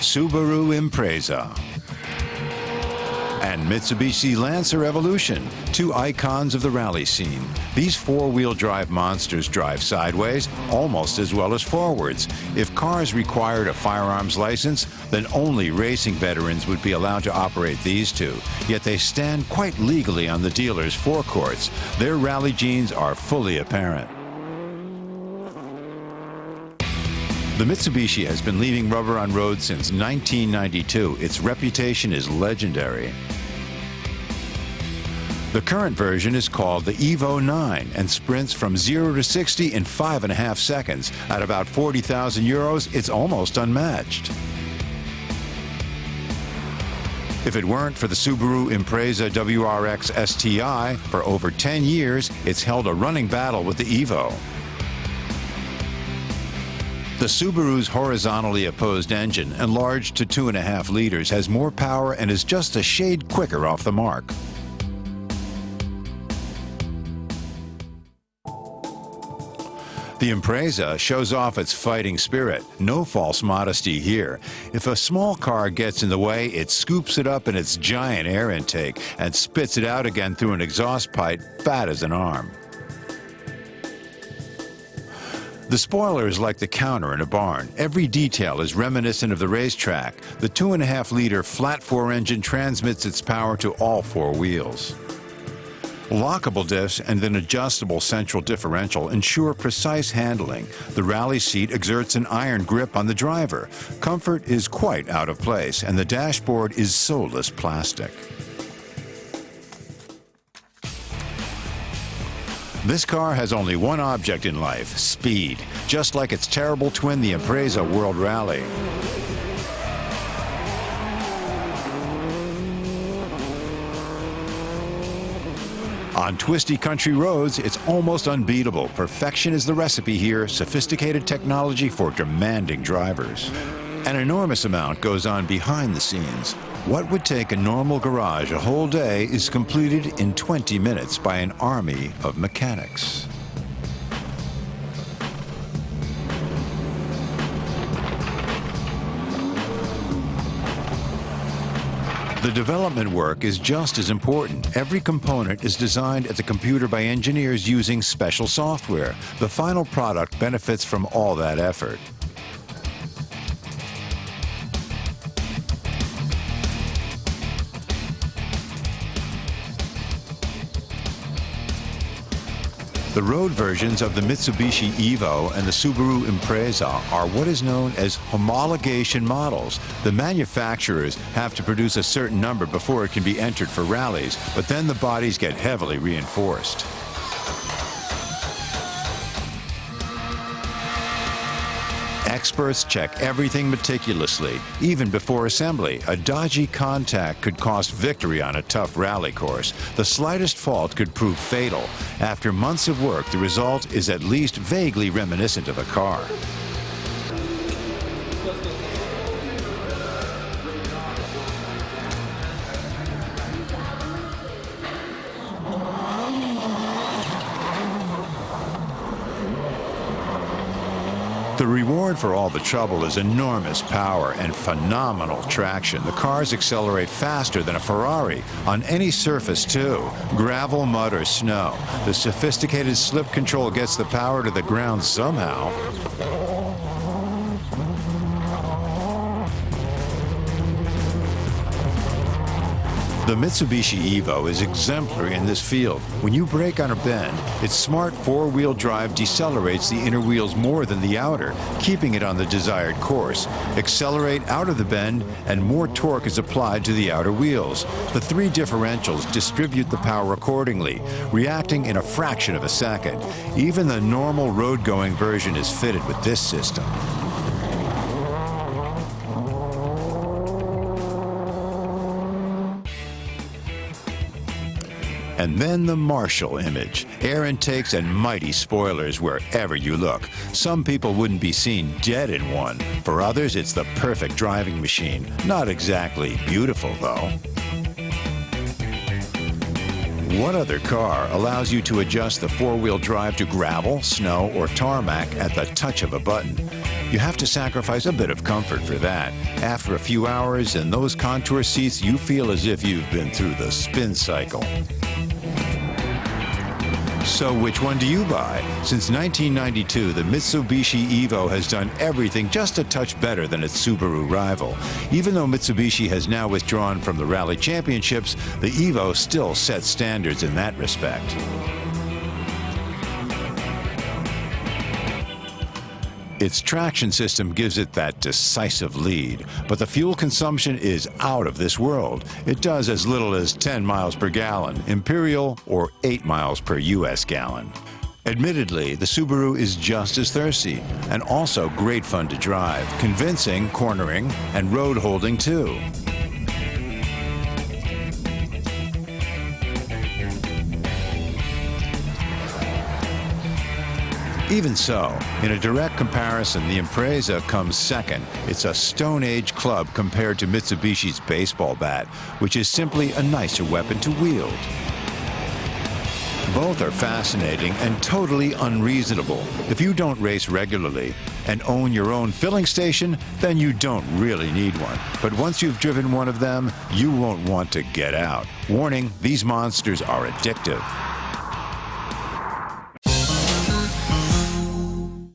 Subaru Impreza, and Mitsubishi Lancer Evolution, two icons of the rally scene. These four-wheel drive monsters drive sideways almost as well as forwards. If cars required a firearms license, then only racing veterans would be allowed to operate these two. Yet they stand quite legally on the dealer's forecourts. Their rally genes are fully apparent. The Mitsubishi has been leaving rubber on roads since 1992. Its reputation is legendary. The current version is called the Evo IX and sprints from 0 to 60 in 5.5 seconds. At about 40,000 euros, it's almost unmatched. If it weren't for the Subaru Impreza WRX STi, for over 10 years, it's held a running battle with the Evo. The Subaru's horizontally opposed engine, enlarged to 2.5 liters, has more power and is just a shade quicker off the mark. The Impreza shows off its fighting spirit. No false modesty here. If a small car gets in the way, it scoops it up in its giant air intake and spits it out again through an exhaust pipe fat as an arm. The spoiler is like the counter in a barn. Every detail is reminiscent of the racetrack. The 2.5-liter flat-4 engine transmits its power to all four wheels. Lockable diffs and an adjustable central differential ensure precise handling. The rally seat exerts an iron grip on the driver. Comfort is quite out of place, and the dashboard is soulless plastic. This car has only one object in life: speed, just like its terrible twin, the Impreza World Rally. On twisty country roads, it's almost unbeatable. Perfection is the recipe here, sophisticated technology for demanding drivers. An enormous amount goes on behind the scenes. What would take a normal garage a whole day is completed in 20 minutes by an army of mechanics. The development work is just as important. Every component is designed at the computer by engineers using special software. The final product benefits from all that effort. The road versions of the Mitsubishi Evo and the Subaru Impreza are what is known as homologation models. The manufacturers have to produce a certain number before it can be entered for rallies, but then the bodies get heavily reinforced. Experts check everything meticulously, even before assembly. A dodgy contact could cost victory on a tough rally course. The slightest fault could prove fatal. After months of work, the result is at least vaguely reminiscent of a car. The reward for all the trouble is enormous power and phenomenal traction. The cars accelerate faster than a Ferrari, on any surface too, gravel, mud, or snow. The sophisticated slip control gets the power to the ground somehow. The Mitsubishi Evo is exemplary in this field. When you brake on a bend, its smart four-wheel drive decelerates the inner wheels more than the outer, keeping it on the desired course. Accelerate out of the bend, and more torque is applied to the outer wheels. The three differentials distribute the power accordingly, reacting in a fraction of a second. Even the normal road-going version is fitted with this system. And then the Marshall image. Air intakes and mighty spoilers wherever you look. Some people wouldn't be seen dead in one. For others, it's the perfect driving machine. Not exactly beautiful, though. What other car allows you to adjust the four-wheel drive to gravel, snow, or tarmac at the touch of a button? You have to sacrifice a bit of comfort for that. After a few hours in those contour seats, you feel as if you've been through the spin cycle. So which one do you buy? Since 1992, the Mitsubishi Evo has done everything just a touch better than its Subaru rival. Even though Mitsubishi has now withdrawn from the Rally Championships, the Evo still sets standards in that respect. Its traction system gives it that decisive lead, but the fuel consumption is out of this world. It does as little as 10 miles per gallon, Imperial, or 8 miles per US gallon. Admittedly, the Subaru is just as thirsty, and also great fun to drive, convincing, cornering, and road holding too. Even so, in a direct comparison, the Impreza comes second. It's a Stone Age club compared to Mitsubishi's baseball bat, which is simply a nicer weapon to wield. Both are fascinating and totally unreasonable. If you don't race regularly and own your own filling station, then you don't really need one. But once you've driven one of them, you won't want to get out. Warning, these monsters are addictive.